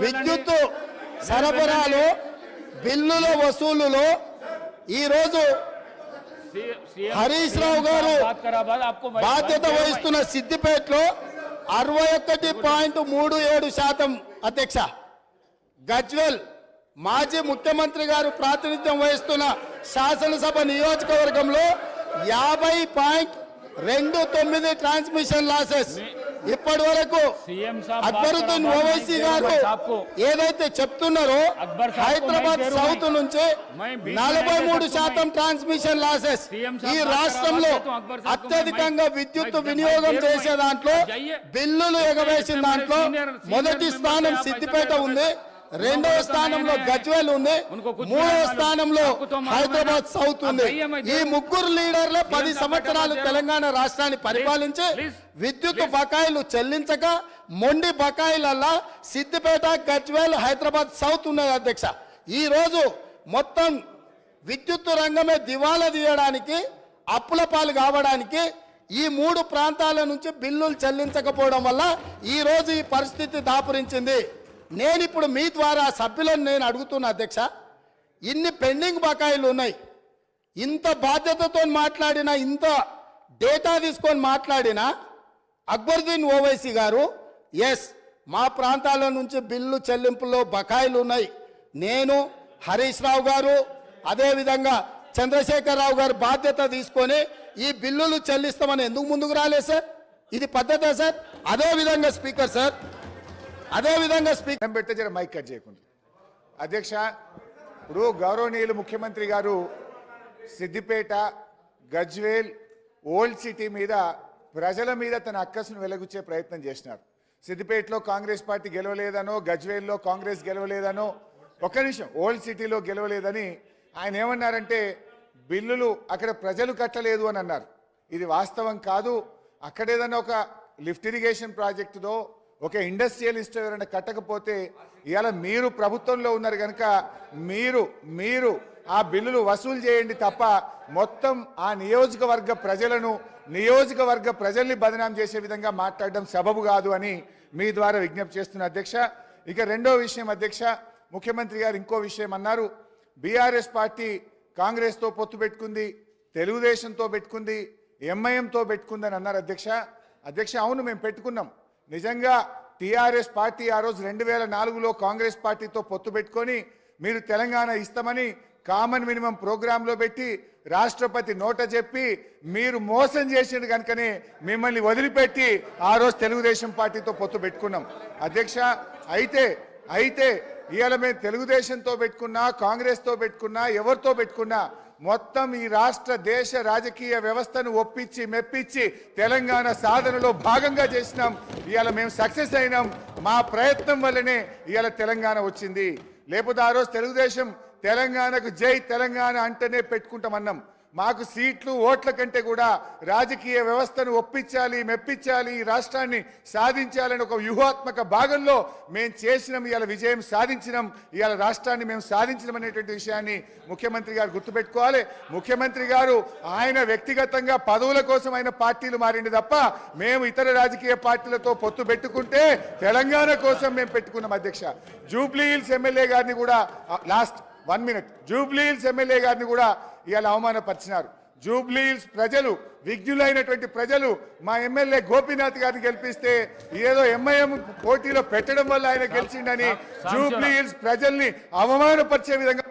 విద్యుత్ సరఫరాలో బిల్లుల వసూలులో ఈ రోజు హరీష్ రావు గారు బాధ్యత వహిస్తున్న సిద్దిపేటలో 61.37% అధ్యక్ష, గజ్వేల్ మాజీ ముఖ్యమంత్రి గారు ప్రాతినిధ్యం వహిస్తున్న శాసనసభ నియోజకవర్గంలో 50.29 ట్రాన్స్మిషన్ లాసెస్. ఇప్పటి వరకు అక్బరుద్దీన్ ఓవైసీ గారు ఏదైతే చెప్తున్నారో హైదరాబాద్ సౌత్ నుంచి 43% ట్రాన్స్మిషన్ లాసెస్. ఈ రాష్ట్రంలో అత్యధికంగా విద్యుత్ వినియోగం చేసే దాంట్లో బిల్లులు ఎగవేసిన దాంట్లో మొదటి స్థానం సిద్దిపేట ఉంది, రెండవ స్థానంలో గజ్వేల్ ఉంది, మూడవ స్థానంలో హైదరాబాద్ సౌత్ ఉంది. ఈ ముగ్గురు లీడర్లు 10 సంవత్సరాలు తెలంగాణ రాష్ట్రాన్ని పరిపాలించి విద్యుత్ బకాయిలు చెల్లించక మొండి బకాయిలల్లా సిద్దిపేట, గజ్వేల్, హైదరాబాద్ సౌత్ ఉన్నది అధ్యక్ష. ఈ రోజు మొత్తం విద్యుత్ రంగమే దివాలా తీయడానికి, అప్పుల పాలు కావడానికి ఈ 3 ప్రాంతాల నుంచి బిల్లులు చెల్లించకపోవడం వల్ల ఈ రోజు ఈ పరిస్థితి దాపురించింది. నేను ఇప్పుడు మీ ద్వారా సభ్యులను నేను అడుగుతున్నా అధ్యక్ష, ఇన్ని పెండింగ్ బకాయిలు ఉన్నాయి, ఇంత బాధ్యతతో మాట్లాడినా, ఇంత డేటా తీసుకొని మాట్లాడినా అక్బరుద్దీన్ ఓవైసీ గారు మా ప్రాంతాల నుంచి బిల్లు చెల్లింపులో బకాయిలు ఉన్నాయి, నేను హరీష్ రావు గారు అదేవిధంగా చంద్రశేఖరరావు గారు బాధ్యత తీసుకొని ఈ బిల్లులు చెల్లిస్తామని ఎందుకు ముందుకు రాలేదు సార్? ఇది పద్ధతే సార్? అదేవిధంగా స్పీకర్ సార్, అదేవిధంగా స్పీకర్ పెట్టే జర మైక్ కట్ చేయకుండా అధ్యక్ష, ఇప్పుడు గౌరవనీయులు ముఖ్యమంత్రి గారు సిద్దిపేట, గజ్వేల్, ఓల్డ్ సిటీ మీద ప్రజల మీద తన అక్కసును వెలగుచ్చే ప్రయత్నం చేసినారు. సిద్దిపేటలో కాంగ్రెస్ పార్టీ గెలవలేదనో, గజ్వేల్లో కాంగ్రెస్ గెలవలేదనో, ఒక్క నిమిషం, ఓల్డ్ సిటీలో గెలవలేదని ఆయన ఏమన్నారంటే బిల్లులు అక్కడ ప్రజలు కట్టలేదు అని అన్నారు. ఇది వాస్తవం కాదు. అక్కడ ఏదన్నా ఒక లిఫ్ట్ ఇరిగేషన్ ప్రాజెక్టుదో ఒక ఇండస్ట్రియలిస్ట్ ఎవరైనా కట్టకపోతే ఇవాళ మీరు ప్రభుత్వంలో ఉన్నారు కనుక మీరు ఆ బిల్లులు వసూలు చేయండి తప్ప మొత్తం ఆ నియోజకవర్గ ప్రజల్ని బదనాం చేసే విధంగా మాట్లాడడం సబబు కాదు అని మీ ద్వారా విజ్ఞప్తి చేస్తున్న అధ్యక్ష. ఇక రెండో విషయం అధ్యక్ష, ముఖ్యమంత్రి గారు ఇంకో విషయం అన్నారు. బీఆర్ఎస్ పార్టీ కాంగ్రెస్తో పొత్తు పెట్టుకుంది, తెలుగుదేశంతో పెట్టుకుంది, ఎంఐఎంతో పెట్టుకుందని అన్నారు అధ్యక్ష. అవును, మేము పెట్టుకున్నాం. నిజంగా టీఆర్ఎస్ పార్టీ ఆ రోజు 2004లో కాంగ్రెస్ పార్టీతో పొత్తు పెట్టుకొని మీరు తెలంగాణ ఇస్తామని కామన్ మినిమం ప్రోగ్రాంలో పెట్టి రాష్ట్రపతి నోట చెప్పి మీరు మోసం చేసిండు కనుకనే మిమ్మల్ని వదిలిపెట్టి ఆ రోజు తెలుగుదేశం పార్టీతో పొత్తు పెట్టుకున్నాం అధ్యక్ష. అయితే ఇవాళ మేము తెలుగుదేశంతో పెట్టుకున్నా, కాంగ్రెస్తో పెట్టుకున్నా, ఎవరితో పెట్టుకున్నా మొత్తం ఈ రాష్ట్ర దేశ రాజకీయ వ్యవస్థను ఒప్పించి మెప్పించి తెలంగాణ సాధనలో భాగంగా చేసినాం. ఇవాళ మేము సక్సెస్ అయినాం. మా ప్రయత్నం వల్లనే ఇవాళ తెలంగాణ వచ్చింది. లేకపోతే ఆ రోజు తెలుగుదేశం తెలంగాణకు జై తెలంగాణ అంటేనే పెట్టుకుంటామన్నాం. మాకు సీట్లు, ఓట్ల కంటే కూడా రాజకీయ వ్యవస్థను ఒప్పించాలి, మెప్పించాలి, ఈ రాష్ట్రాన్ని సాధించాలని ఒక వ్యూహాత్మక భాగంలో మేము చేసినాం. ఇవాళ విజయం సాధించినాం. ఇవాళ రాష్ట్రాన్ని మేము సాధించినాం అనేటువంటి విషయాన్ని ముఖ్యమంత్రి గారు గుర్తుపెట్టుకోవాలి. ముఖ్యమంత్రి గారు ఆయన వ్యక్తిగతంగా పదవుల కోసం ఆయన పార్టీలు మారింది తప్ప మేము ఇతర రాజకీయ పార్టీలతో పొత్తు పెట్టుకుంటే తెలంగాణ కోసం మేము పెట్టుకున్నాం అధ్యక్ష. జూబ్లీ హిల్స్ ఎమ్మెల్యే గారిని కూడా last 1 minute Jubilee hills MLA గారిని కూడా ఇవాళ అవమానపరిచినారు. జూబ్లీ హిల్స్ ప్రజలు, విజ్ఞులైనటువంటి ప్రజలు మా ఎమ్మెల్యే గోపీనాథ్ గారిని గెలిపిస్తే ఏదో ఎంఐఎం పోటీలో పెట్టడం వల్ల ఆయన గెలిచిండని జూబ్లీ హిల్స్ ప్రజల్ని అవమానపరిచే విధంగా